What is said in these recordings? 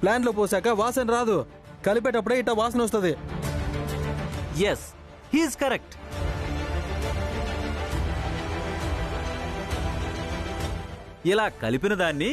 Plant లో పోసాక వాసన రాదు, కలిపేటప్పుడే ఇట్లా వాసన వస్తుంది. Yes, he's correct. ఇలా కలిపిన దాన్ని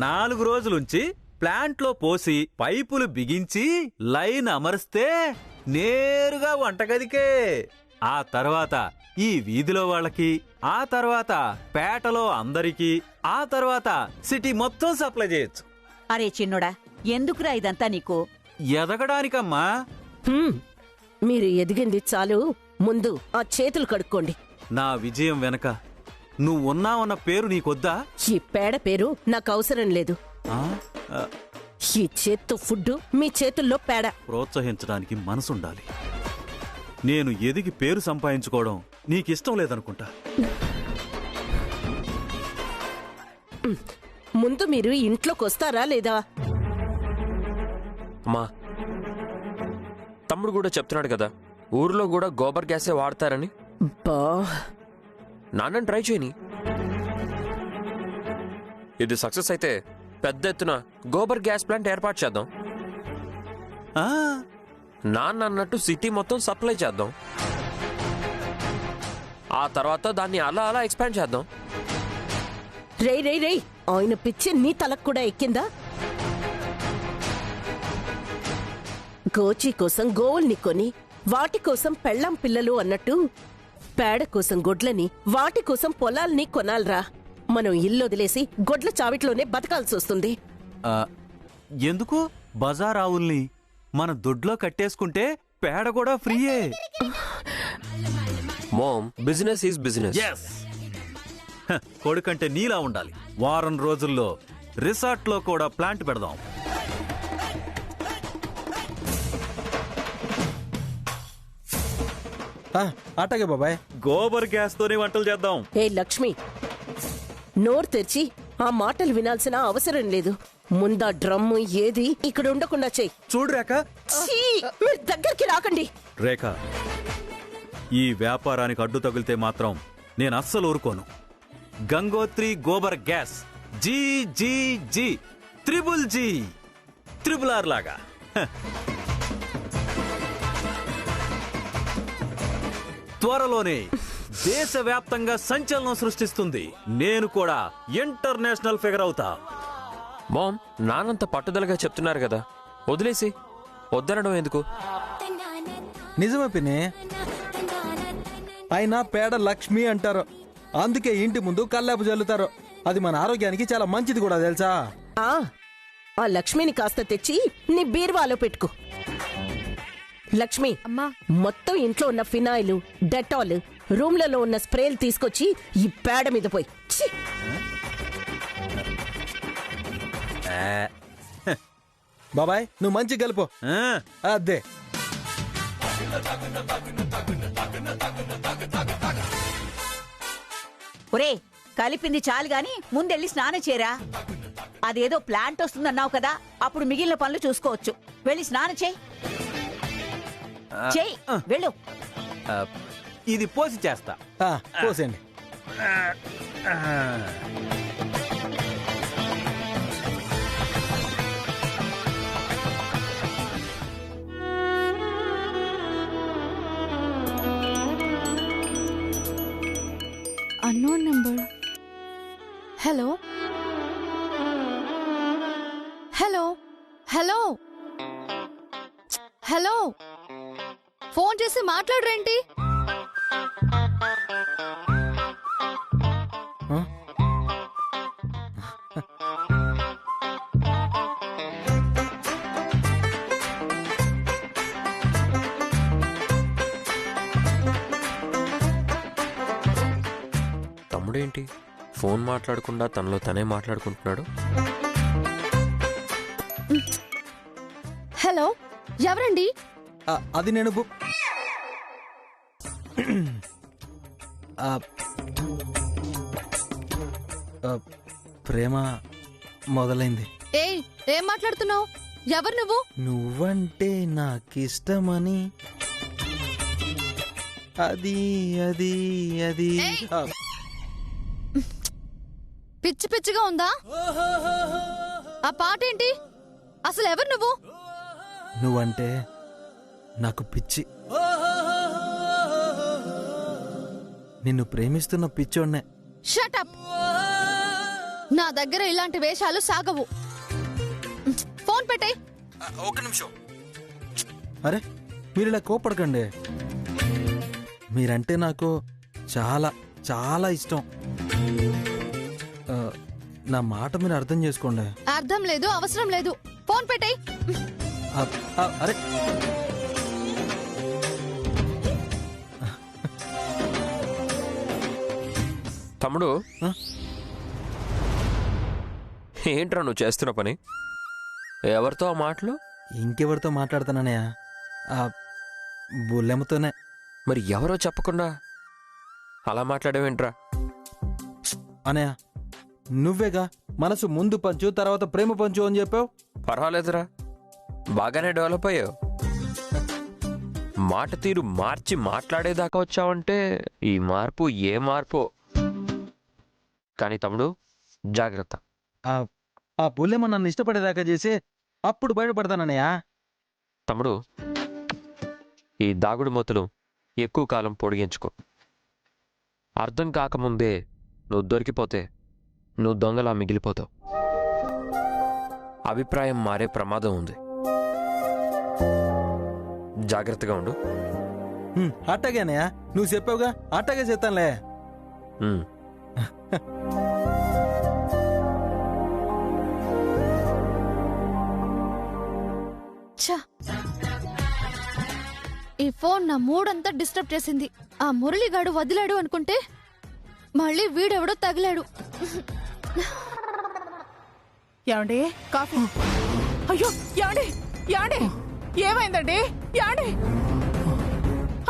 4 రోజులుంచి ప్లాంట్లో పోసి పైపులు బిగించి లైన్ అమర్స్తే నేరుగా వంటగదికే. ఆ తర్వాత ఈ వీధిలో వాళ్ళకి, ఆ తర్వాత పేటలో అందరికీ, ఆ తర్వాత సిటీ మొత్తం సప్లై చేయొచ్చు. అరే చిన్నోడా, ఎందుకురా ఇదంతా నీకు? ఎదగడానికమ్మా. మీరు ఎదిగింది చాలు, ముందు ఆ చేతులు కడుక్కోండి. నా విజయం వెనక నువ్వున్నావన్న పేరు నీకొద్దా? ఈ పేడ పేరు నాకు అవసరం లేదు. ఈ చేత్తో ఫుడ్, మీ చేతుల్లో పేడ. ప్రోత్సహించడానికి మనసుండాలి. నేను ఎదిగి పేరు సంపాదించుకోవడం నీకిష్టం లేదనుకుంటా. ముందు మీరు ఇంట్లోకి వస్తారా లేదా? అమ్మా, తమ్ముడు కూడా చెప్తున్నాడు కదా ఊర్లో కూడా గోబర్ గ్యాసే వాడతారని. బా, నాన్నని ట్రై చేయని. ఇది సక్సెస్ అయితే పెద్ద ఎత్తున గోబర్ గ్యాస్ ప్లాంట్ ఏర్పాటు చేద్దాం. నాన్న అన్నట్టు సిటీ మొత్తం సప్లై చేద్దాం. ఆ తర్వాత దాన్ని అలా అలా ఎక్స్పాండ్ చేద్దాం. రేయ్, ఆయన పిచ్చి నీ తలకు కూడా ఎక్కిందా? గోచి కోసం గోవుల్ని కొని వాటి కోసం పెళ్ళాం పిల్లలు అన్నట్టు పేడ కోసం గొడ్లని, వాటి కోసం పొలాల్ని కొనాలరా. మనం ఇల్లు వదిలేసి గొడ్ల చావిట్లోనే బతకాల్సి వస్తుంది. ఎందుకు? బజారావుల్ని మన దొడ్లో కట్టేసుకుంటే పేడ కూడా ఫ్రీయే. Ma'am, business is business. కొడుకంటే నీలా ఉండాలి. వారం రోజుల్లో రిసార్ట్లో కూడా ప్లాంట్ పెడదాం. అట్టగే బాబాయ్. గోబర్ గ్యాస్ తోనే వంటలు చేద్దాం. ఏ లక్ష్మి, నోరు తెరిచి ఆ మాటలు వినాల్సిన అవసరం లేదు. ముందా డ్రమ్ము ఏది ఇక్కడ ఉండకుండా చెయ్యి. చూడు రేఖ, మీరు దగ్గరికి రాకండి. రేఖ, ఈ వ్యాపారానికి అడ్డు తగిలితే మాత్రం నేను అస్సలు ఊరుకోను. Gangotri gobar gas GGG, G, RRR లాగా. త్వరలోనే దేశవ్యాప్తంగా సంచలనం సృష్టిస్తుంది. నేను కూడా ఇంటర్నేషనల్ ఫిగర్ అవుతా. మామ్, నాన్నంత పట్టుదలగా చెప్తున్నారు కదా, వదిలేసి వద్దనడం ఎందుకు? నిజమే పిన్ని. అయినా పేడ లక్ష్మి అంటారు, అందుకే ఇంటి ముందు కల్లాపు జల్లుతారు. అది మన ఆరోగ్యానికి చాలా మంచిది కూడా తెలుసా? ఆ లక్ష్మిని కాస్త తెచ్చి నీ బీరువాలో పెట్టుకో. లక్ష్మి, మొత్తం ఇంట్లో ఉన్న ఫినాయిల్, డెటాల్, రూమ్లలో ఉన్న స్ప్రేలు తీసుకొచ్చి ఈ పేడ మీద పోయి. బాబాయ్, నువ్వు మంచి గలుపు. అదే ఒరే, కలిపింది చాలు గాని ముందెళ్ళి స్నానం చేయరా. అదేదో ప్లాంట్ వస్తుందన్నావు కదా, అప్పుడు మిగిలిన పనులు చూసుకోవచ్చు. వెళ్ళి స్నానం చేయి. వెళ్ళు. ఇది పోసి చేస్తా. పోసేయండి. Unknown number. Hello hello hello hello, phone చేసి మాట్లాడరేంటి? తమ్ముడేంటి ఫోన్ మాట్లాడకుండా తనలో తనే మాట్లాడుకుంటున్నాడు? హలో, ఎవరండి? అది నేను ప్రేమ మొదలైంది. ఏయ్, ఏం మాట్లాడుతున్నావు? ఎవరు నువ్వు? నువ్వంటే నాకిష్టమని. అది అది అది పిచ్చి పిచ్చిగా ఉందా? ఆ పాట ఏంటి? అసలు ఎవరు నువ్వు? నువ్వంటే నాకు పిచ్చి. నిన్ను ప్రేమిస్తున్న పిచ్చోడ్నే. Shut up. నా దగ్గర ఇలాంటి వేషాలు సాగవు. ఫోన్ పెట్టే. ఒక నిమిషం. అరే మీరు ఇలా కోపడకండి. మీరంటే నాకు చాలా చాలా ఇష్టం. నా మాట మీరు అర్థం చేసుకోండి. అర్థం లేదు, అవసరం లేదు. ఫోన్ పెట్టే. అరే తమ్ముడు, ఆ? ఏంట్రా నువ్వు చేస్తున్న పని? ఎవరితో ఆ మాటలు? ఇంకెవరితో మాట్లాడతానన్నయ్య? ఆ బుల్లెమ్మతోనే. మరి ఎవరో చెప్పకుండా అలా మాట్లాడేవేంట్రా? అనయ్య నువ్వేగా మనసు ముందు పంచు తర్వాత ప్రేమ పంచు అని చెప్పావు. పర్వాలేదురా, బాగానే డెవలప్ అయ్యావు. మాట తీరు మార్చి మాట్లాడేదాకా వచ్చావంటే ఈ మార్పు ఏ మార్పో. కానీ తమ్ముడు జాగ్రత్త. ఆ బుల్లెమ్మ నన్ను ఇష్టపడేదాకా చేసి అప్పుడు బయటపడతానన్నయ్య. తమ్ముడు, ఈ దాగుడు మూతలు ఎక్కువ కాలం పొడిగించుకో. అర్థం కాకముందే నువ్వు దొరికిపోతే నువ్వు దొంగలా మిగిలిపోతావు. అభిప్రాయం మారే ప్రమాదం ఉంది. జాగ్రత్తగా ఉండు. అట్టగే అన్నయ్య, నువ్వు చెప్పావుగా, అట్టగే చేస్తానులే. ఉమ్. ఛ! ఈ ఫోన్ నా మూడంతా డిస్టర్బ్ చేసింది. ఆ మురళిగాడు వదిలాడు అనుకుంటే మళ్ళీ వీడెవడో తగిలాడు. ఏమండి కాఫీ? అయ్యో ఏమండి, ఏమండి ఏమైందండి? ఏమండి?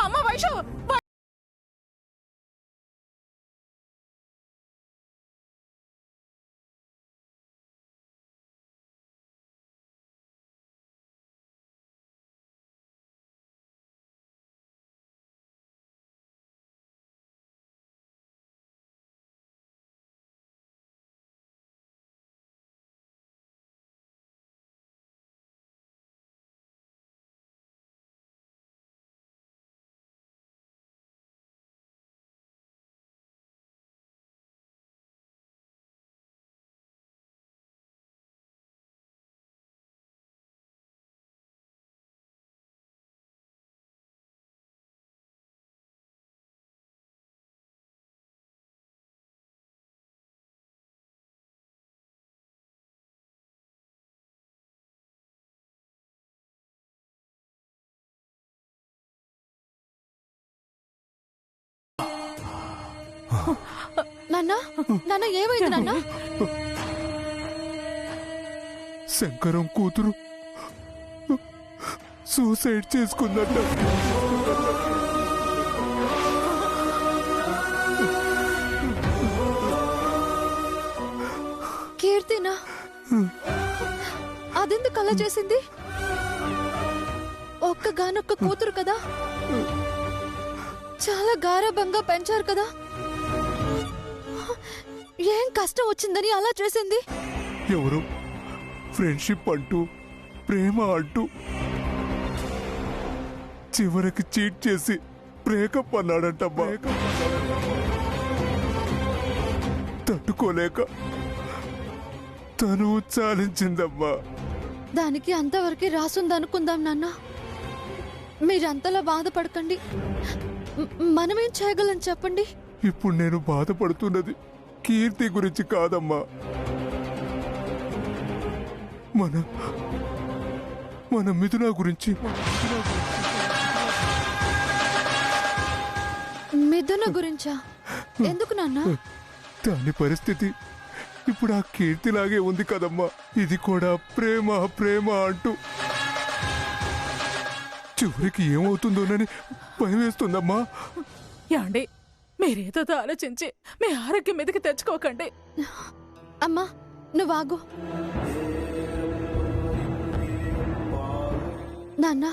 అమ్మ వైషు! నాన్న, నాన్న ఏమైంది నాన్న? శంకరం కూతురు సూసైడ్ చేసుకుందట. కీర్తినా? అదెందుకు అలా చేసింది? ఒక్కగానొక్క కూతురు కదా, చాలా గారాబంగా పెంచారు కదా. ఏం కష్టం వచ్చిందని అలా చేసింది? ఎవరు ఫ్రెండ్షిప్ అంటూ ప్రేమ అంటూ చివరికి చీట్ చేసి బ్రేకప్ అన్నాడంటమ్మా. తట్టుకోలేక తను చాలించిందమ్మా. దానికి అంతవరకు రాసుందనుకుందాం నాన్న. మీరంతలా బాధపడకండి. మనమేం చేయగలం చెప్పండి? ఇప్పుడు నేను బాధపడుతున్నది కీర్తి గురించి కాదమ్మా, మన మిథున గురించి. మిథున గురించా? ఎందుకు నాన్న? దాని పరిస్థితి ఇప్పుడు ఆ కీర్తిలాగే ఉంది కదమ్మా. ఇది కూడా ప్రేమ ప్రేమ అంటూ చివరికి ఏమవుతుందోనని భయం వేస్తుందమ్మా. ఏమండి మీరేదో ఆలోచించి మీ ఆరోగ్యం మీదకి తెచ్చుకోకండి. అమ్మా నువ్వు ఆగు. నాన్న,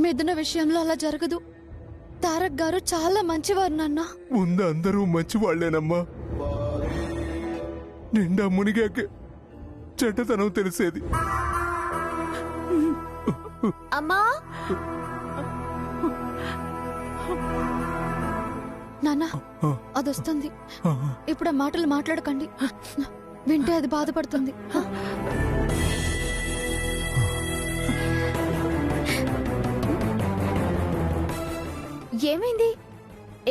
మిథున విషయంలో అలా జరగదు. తారక్ గారు చాలా మంచివారు నాన్న. ముందు అందరూ మంచివాళ్లేనమ్మా. నిండా మునిగాకే చెడ్డతనం తెలిసేది. అమ్మా నాన్న అదొస్తుంది. ఇప్పుడు ఆ మాటలు మాట్లాడకండి, వింటే అది బాధపడుతుంది. ఏమైంది?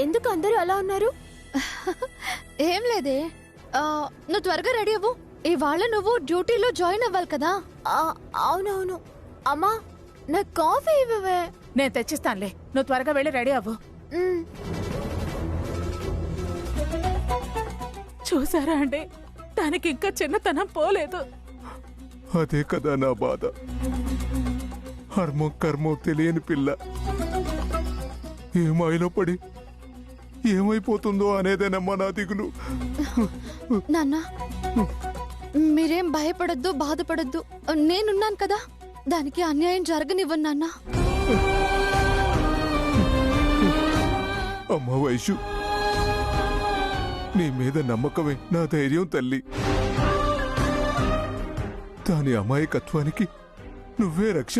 ఎందుకు అందరూ అలా ఉన్నారు? ఏం లేదే. నువ్వు త్వరగా రెడీ అవ్వు, ఇవాళ నువ్వు డ్యూటీలో జాయిన్ అవ్వాలి కదా. అవునవును. అమ్మా నాకు కాఫీ ఇవ్వవే. నేను తెచ్చిస్తానులే, నువ్వు త్వరగా వెళ్ళి రెడీ అవ్వు. చూసారా అండి, దానికి ఇంకా చిన్నతనం పోలేదు. అదే కదా నా బాధ. హర్మం కర్మం తెలియని పిల్ల ఏమాయిలో పడి ఏమైపోతుందో అనేదేనమ్మా నా దిగులు. నాన్న మీరేం భయపడద్దు, బాధపడద్దు. నేనున్నాను కదా, దానికి అన్యాయం జరగనివ్వను నాన్న. అమ్మ వైషు, నీ మీద నమ్మకమే నా ధైర్యం తల్లి. దాని అమాయకత్వానికి నువ్వే రక్ష.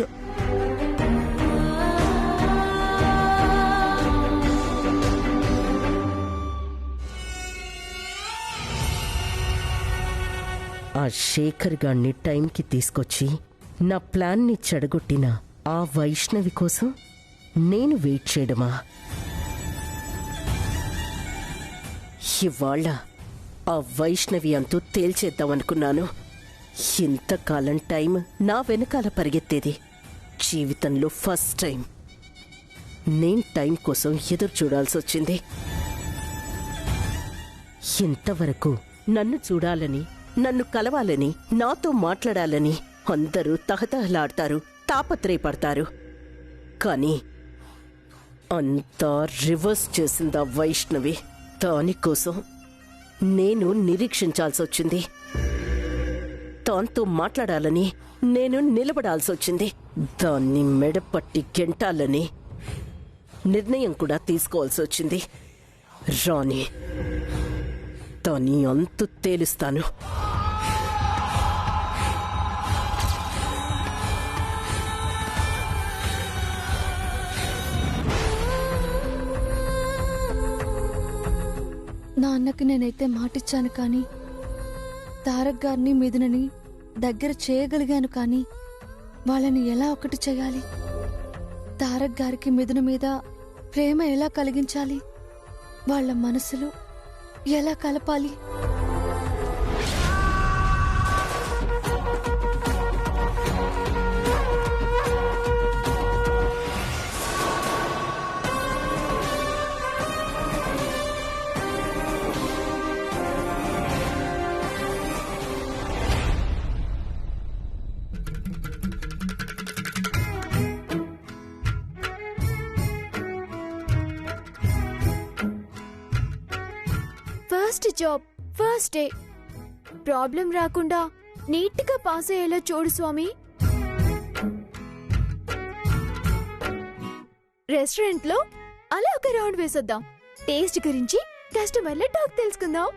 ఆ శేఖర్ గాన్ని టైంకి తీసుకొచ్చి నా ప్లాన్ని చెడగొట్టిన ఆ వైష్ణవి కోసం నేను వెయిట్ చేయడమా? ఇవాళ ఆ వైష్ణవి అంటూ తేల్చేద్దామనుకున్నాను. ఇంతకాలం టైం నా వెనకాల పరిగెత్తేది. జీవితంలో ఫస్ట్ టైం నేను టైం కోసం ఎదురు చూడాల్సి వచ్చింది. ఇంతవరకు నన్ను చూడాలని, నన్ను కలవాలని, నాతో మాట్లాడాలని అందరూ తహతహలాడతారు, తాపత్రయపడతారు. కానీ అంతా రివర్స్ చేసిందా వైష్ణవి. దానికోసం నేను నిరీక్షించాల్సి వచ్చింది. దాంతో మాట్లాడాలని నేను నిలబడాల్సి వచ్చింది. దాన్ని మెడపట్టి గెంటాలని నిర్ణయం కూడా తీసుకోవాల్సి వచ్చింది. రాణి, దాని అంతు తేలుస్తాను. నాన్నకి నేనైతే మాటిచ్చాను కానీ, తారక్ గారిని మిథునని దగ్గర చేయగలిగాను కానీ, వాళ్ళని ఎలా ఒకటి చేయాలి? తారక్ గారికి మిథున మీద ప్రేమ ఎలా కలిగించాలి? వాళ్ళ మనసులు ఎలా కలపాలి? First job, first day. Problem రాకుండా నీట్ గా పాస్ అయ్యేలా చూడు స్వామి. రెస్టారెంట్ లో అలా ఒక రౌండ్ వేసొద్దాం. టేస్ట్ గురించి కస్టమర్ల టాక్ తెలుసుకుందాం.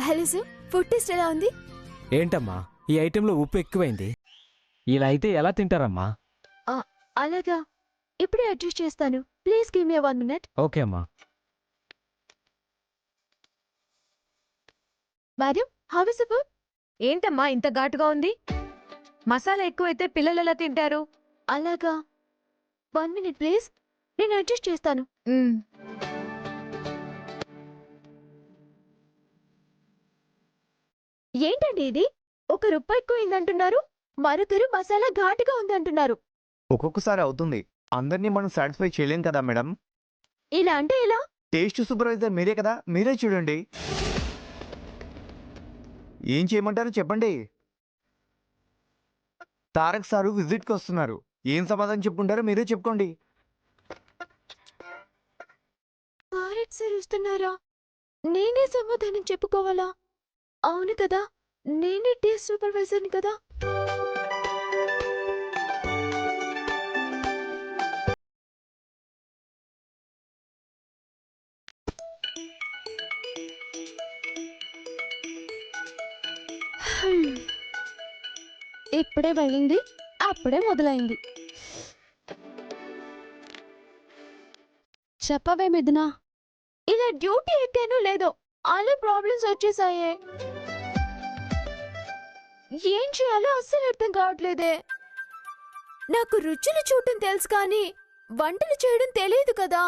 హలో సార్, ఫుడ్ టేస్ట్ ఎలా ఉంది? ఏంటమ్మా ఈ ఐటెంలో ఉప్పు ఎక్కువైంది. ఇలా అయితే ఎలా తింటారమ్మా? అలాగా, ఇప్పుడే అడ్జస్ట్ చేస్తాను. Please give me 1 minute. Okay అమ్మా. Madam, how is the food? ఏంటమ్మా ఇంత ఘాటుగా ఉంది? మసాలా ఎక్కువైతే పిల్లలు ఎలా తింటారు? అలాగా, 1 minute ప్లీజ్, నేను అడ్జస్ట్ చేస్తాను. ఏంటండి ఇది? ఒకరు ఉప్పు ఎక్కువైందంటున్నారు, మరొకరు మసాలా ఘాటుగా ఉందంటున్నారు. ఒక్కొక్కసారి అవుతుంది, అందరినీ మనం సాటిస్ఫై చేయలేం కదా మేడం. ఇలా అంటే ఎలా? టేస్ట్ సూపర్వైజర్ మీరే కదా, మీరే చూడండి. ఏం చేయమంటారో చెప్పండి. తారక్ సారు విజిట్కి వస్తున్నారు. ఏం సమాధానం చెప్పుకుంటారో మీరే చెప్పుకోండి. తారక్ సార్ వస్తున్నారా? నేనే సమాధానం చెప్పుకోవాలా? అవును కదా, నేనే టేస్ట్ సూపర్వైజర్ని కదా. ఇప్పుడే వెళ్ళింది, అప్పుడే మొదలైంది. చెప్పవే మిథునా. ఇలా డ్యూటీ ఎక్కానో లేదో అలా ప్రాబ్లమ్స్ వచ్చేసాయే. ఏం చేయాలో అస్సలు అర్థం కావట్లేదే. నాకు రుచులు చూడటం తెలుసు కానీ వంటలు చేయడం తెలియదు కదా.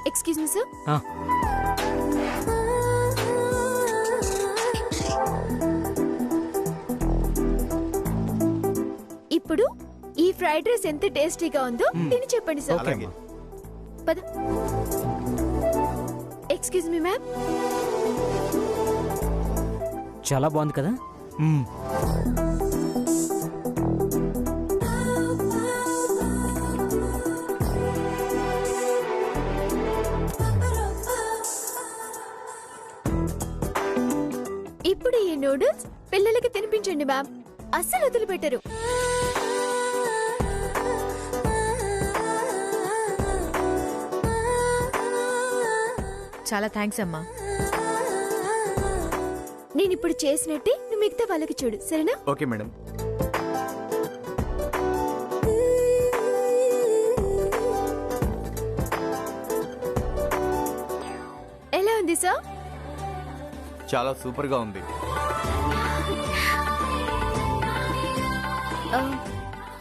Excuse me sir. ఇప్పుడు ఈ ఫ్రైడ్ రైస్ ఎంత టేస్టీగా ఉందో తిని చెప్పండి సార్. పద. Excuse me ma'am. చాలా బాగుంది కదా. ఇప్పుడు ఈ నూడిల్స్ పిల్లలకి తినిపించండి మ్యామ్, అస్సలు వదిలిపెట్టరు. చాలా థ్యాంక్స్ అమ్మా. నేను ఇప్పుడు చేసినట్టే నువ్వు మిగతా వాళ్ళకి చూడు, సరేనా? Okay madam. ఎలా ఉంది సార్? చాలా సూపర్ గా ఉంది.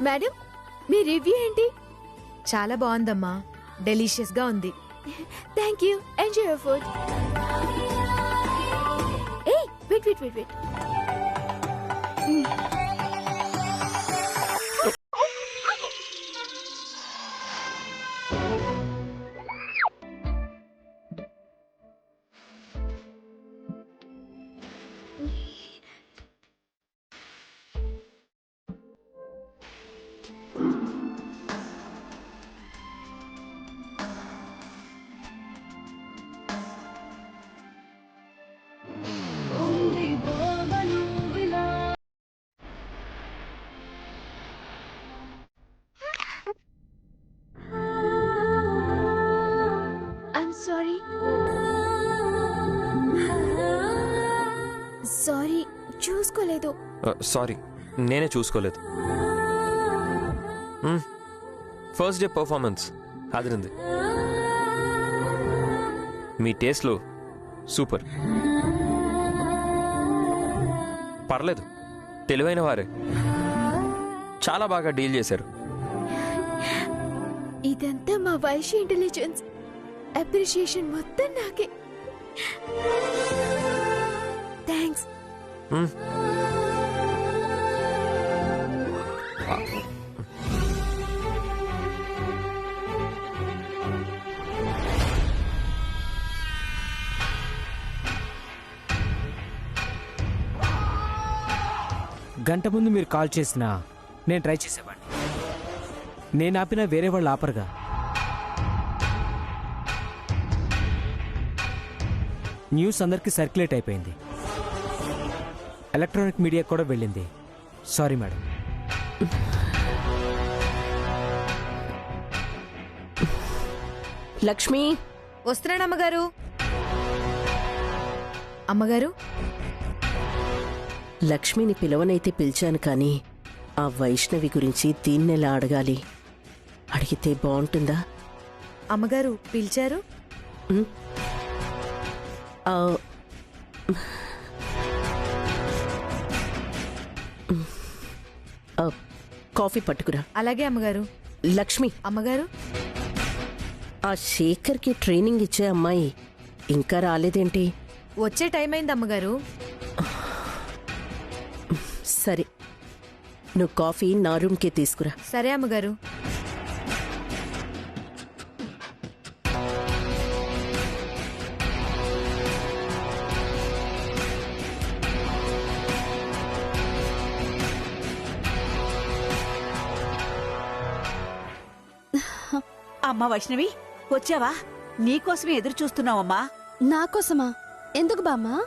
మేడం, మీ రివ్యూ ఏంటి? చాలా బాగుందమ్మా, డెలిషియస్ గా ఉంది. Thank you. Enjoy your food. ఏయ్, wait wait wait wait. Sorry, చూసుకోలేదు. సారీ, నేనే చూసుకోలేదు. ఫస్ట్ డే పర్ఫార్మెన్స్ అదిరింది. మీ టేస్ట్లో సూపర్. పర్లేదు, తెలివైన వారే. చాలా బాగా డీల్ చేశారు. ఇదంతా మా వైశ్య ఇంటెలిజెన్స్. అప్రిషియేషన్ మొత్తం నాకే. థ్యాంక్స్. గంట ముందు మీరు కాల్ చేసినా నేను ట్రై చేసేవాడిని. నేను ఆపినా వేరే వాళ్ళు ఆపరుగా. న్యూస్ అందరికీ సర్క్యులేట్ అయిపోయింది. ఎలక్ట్రానిక్ మీడియా కూడా వెళ్ళింది. Sorry madam. లక్ష్మి వస్తున్నాను అమ్మగారు. అమ్మగారు, లక్ష్మిని పిలవనైతే పిలిచాను కానీ ఆ వైష్ణవి గురించి దీన్నెలా అడగాలి? అడిగితే బాగుంటుందా? అమ్మగారు పిలిచారు? ఉమ్. ఆ, ఆ, కాఫీ పట్టుకురా. అలాగే అమ్మగారు. లక్ష్మి, అమ్మగారు, ఆ శేఖర్కి ట్రైనింగ్ ఇచ్చే అమ్మాయి ఇంకా రాలేదేంటి? వచ్చే టైం అయింది అమ్మగారు. సరే, నువ్వు కాఫీ నా రూమ్కే తీసుకురా. సరే అమ్మగారు. అమ్మా వైష్ణవి, వచ్చావా? నీకోసమే ఎదురు చూస్తున్నావమ్మా. నాకోసమా? ఎందుకు బామ్మా?